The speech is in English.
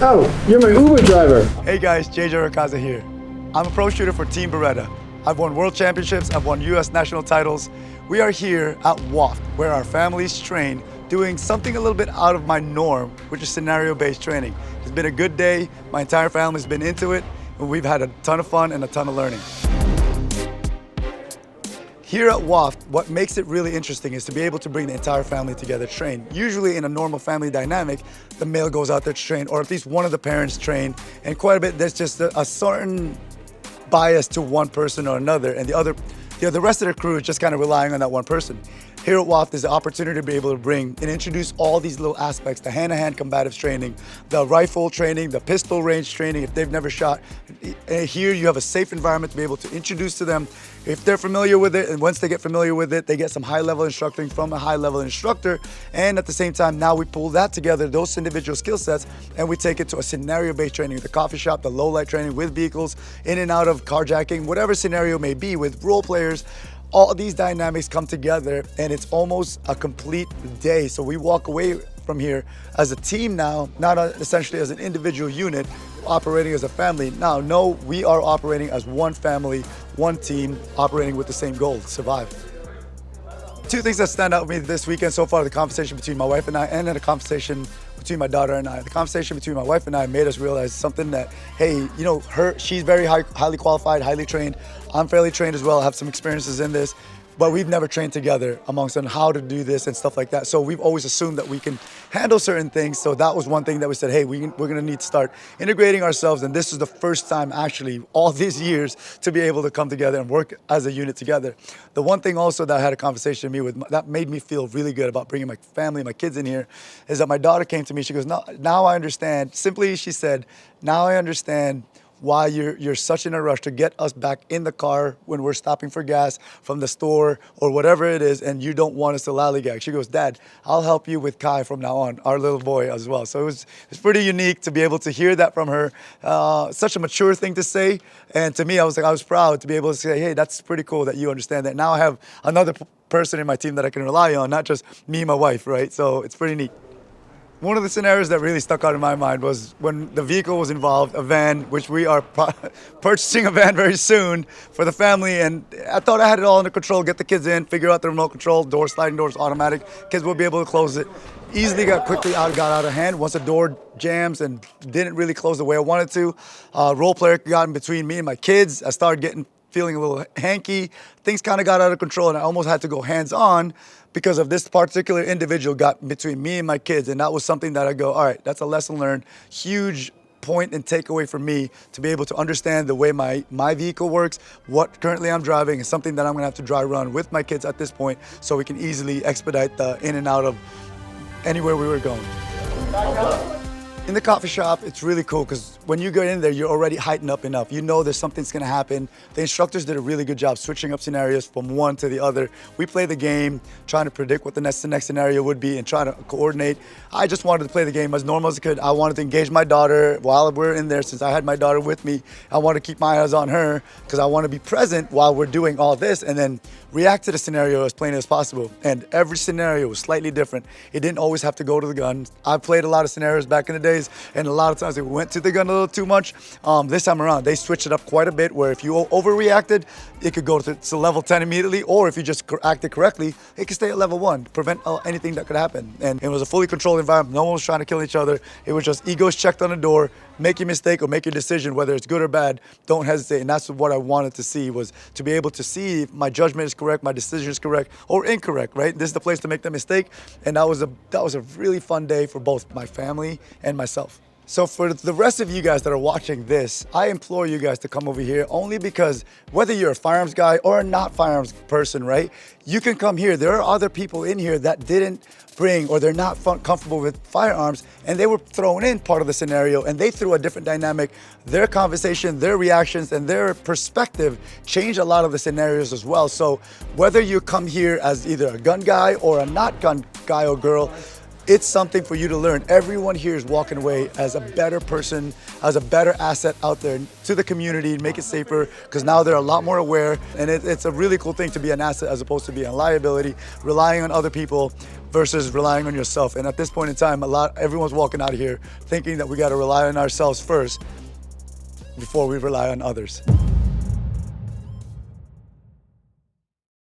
Oh, you're my Uber driver. Hey guys, JJ Racaza here. I'm a pro shooter for Team Beretta. I've won world championships, I've won US national titles. We are here at WOFT, where our families train, doing something a little bit out of my norm, which is scenario-based training. It's been a good day, my entire family's been into it, and we've had a ton of fun and a ton of learning. Here at WOFT, what makes it really interesting is to be able to bring the entire family together to train. Usually in a normal family dynamic, the male goes out there to train, or at least one of the parents train, and quite a bit, there's just a certain bias to one person or another, and the rest of the crew is just kind of relying on that one person. Here at WOFT is the opportunity to be able to bring and introduce all these little aspects, the hand-to-hand combatives training, the rifle training, the pistol range training if they've never shot. Here you have a safe environment to be able to introduce to them. If they're familiar with it, and once they get familiar with it, they get some high-level instructing from a high-level instructor, and at the same time, now we pull that together, those individual skill sets, and we take it to a scenario-based training, the coffee shop, the low-light training with vehicles, in and out of carjacking, whatever scenario may be with role players. All these dynamics come together and it's almost a complete day. So we walk away from here as a team now, not essentially as an individual unit operating as a family. Now, no, we are operating as one family, one team, operating with the same goal, survive. Two things that stand out with me this weekend so far, the conversation between my wife and I, and then the conversation between my daughter and I. The conversation between my wife and I made us realize something that, hey, you know, she's very highly qualified, highly trained. I'm fairly trained as well, I have some experiences in this, but we've never trained together amongst on how to do this and stuff like that. So we've always assumed that we can handle certain things. So that was one thing that we said, hey, we're gonna need to start integrating ourselves. And this is the first time actually all these years to be able to come together and work as a unit together. The one thing also that I had a conversation with me that made me feel really good about bringing my family, my kids in here, is that my daughter came to me, she goes, now I understand. Simply, she said, now I understand why you're such in a rush to get us back in the car when we're stopping for gas from the store or whatever it is, and you don't want us to lollygag. She goes, Dad, I'll help you with Kai from now on, our little boy as well. So it's pretty unique to be able to hear that from her. Such a mature thing to say, and to me, I was proud to be able to say, hey, that's pretty cool that you understand that. Now I have another person in my team that I can rely on, not just me and my wife, right? So it's pretty neat. One of the scenarios that really stuck out in my mind was when the vehicle was involved, a van, which we are purchasing a van very soon for the family, and I thought I had it all under control, get the kids in, figure out the remote control, sliding doors, automatic, kids will be able to close it. Easily got out of hand once the door jams and didn't really close the way I wanted to. Role player got in between me and my kids. I started feeling a little hanky. Things kind of got out of control and I almost had to go hands-on because of this particular individual got between me and my kids. And that was something that I go, all right, that's a lesson learned. Huge point and takeaway for me to be able to understand the way my vehicle works, what currently I'm driving is something that I'm gonna have to dry run with my kids at this point so we can easily expedite the in and out of anywhere we were going. In the coffee shop, it's really cool because when you go in there, you're already heightened up enough. You know there's something's gonna happen. The instructors did a really good job switching up scenarios from one to the other. We play the game, trying to predict what the next scenario would be and trying to coordinate. I just wanted to play the game as normal as I could. I wanted to engage my daughter while we're in there. Since I had my daughter with me, I want to keep my eyes on her because I want to be present while we're doing all this and then react to the scenario as plain as possible. And every scenario was slightly different. It didn't always have to go to the gun. I played a lot of scenarios back in the days, and a lot of times it went to the gun a little too much. This time around, they switched it up quite a bit where if you overreacted, it could go to level 10 immediately, or if you just acted correctly, it could stay at level 1, prevent anything that could happen. And it was a fully controlled environment. No one was trying to kill each other. It was just egos checked on the door, make your mistake or make your decision, whether it's good or bad, don't hesitate. And that's what I wanted to see, was to be able to see if my judgment is correct, my decision is correct or incorrect, right? This is the place to make the mistake. And that was a really fun day for both my family and myself. So for the rest of you guys that are watching this, I implore you guys to come over here only because whether you're a firearms guy or a not firearms person, right? You can come here. There are other people in here that didn't bring or they're not comfortable with firearms and they were thrown in part of the scenario and they threw a different dynamic. Their conversation, their reactions, and their perspective changed a lot of the scenarios as well. So whether you come here as either a gun guy or a not gun guy or girl, It's something for you to learn. Everyone here is walking away as a better person, as a better asset out there to the community, make it safer, because now they're a lot more aware, and it's a really cool thing to be an asset as opposed to be a liability, relying on other people versus relying on yourself. And at this point in time, everyone's walking out of here thinking that we got to rely on ourselves first before we rely on others.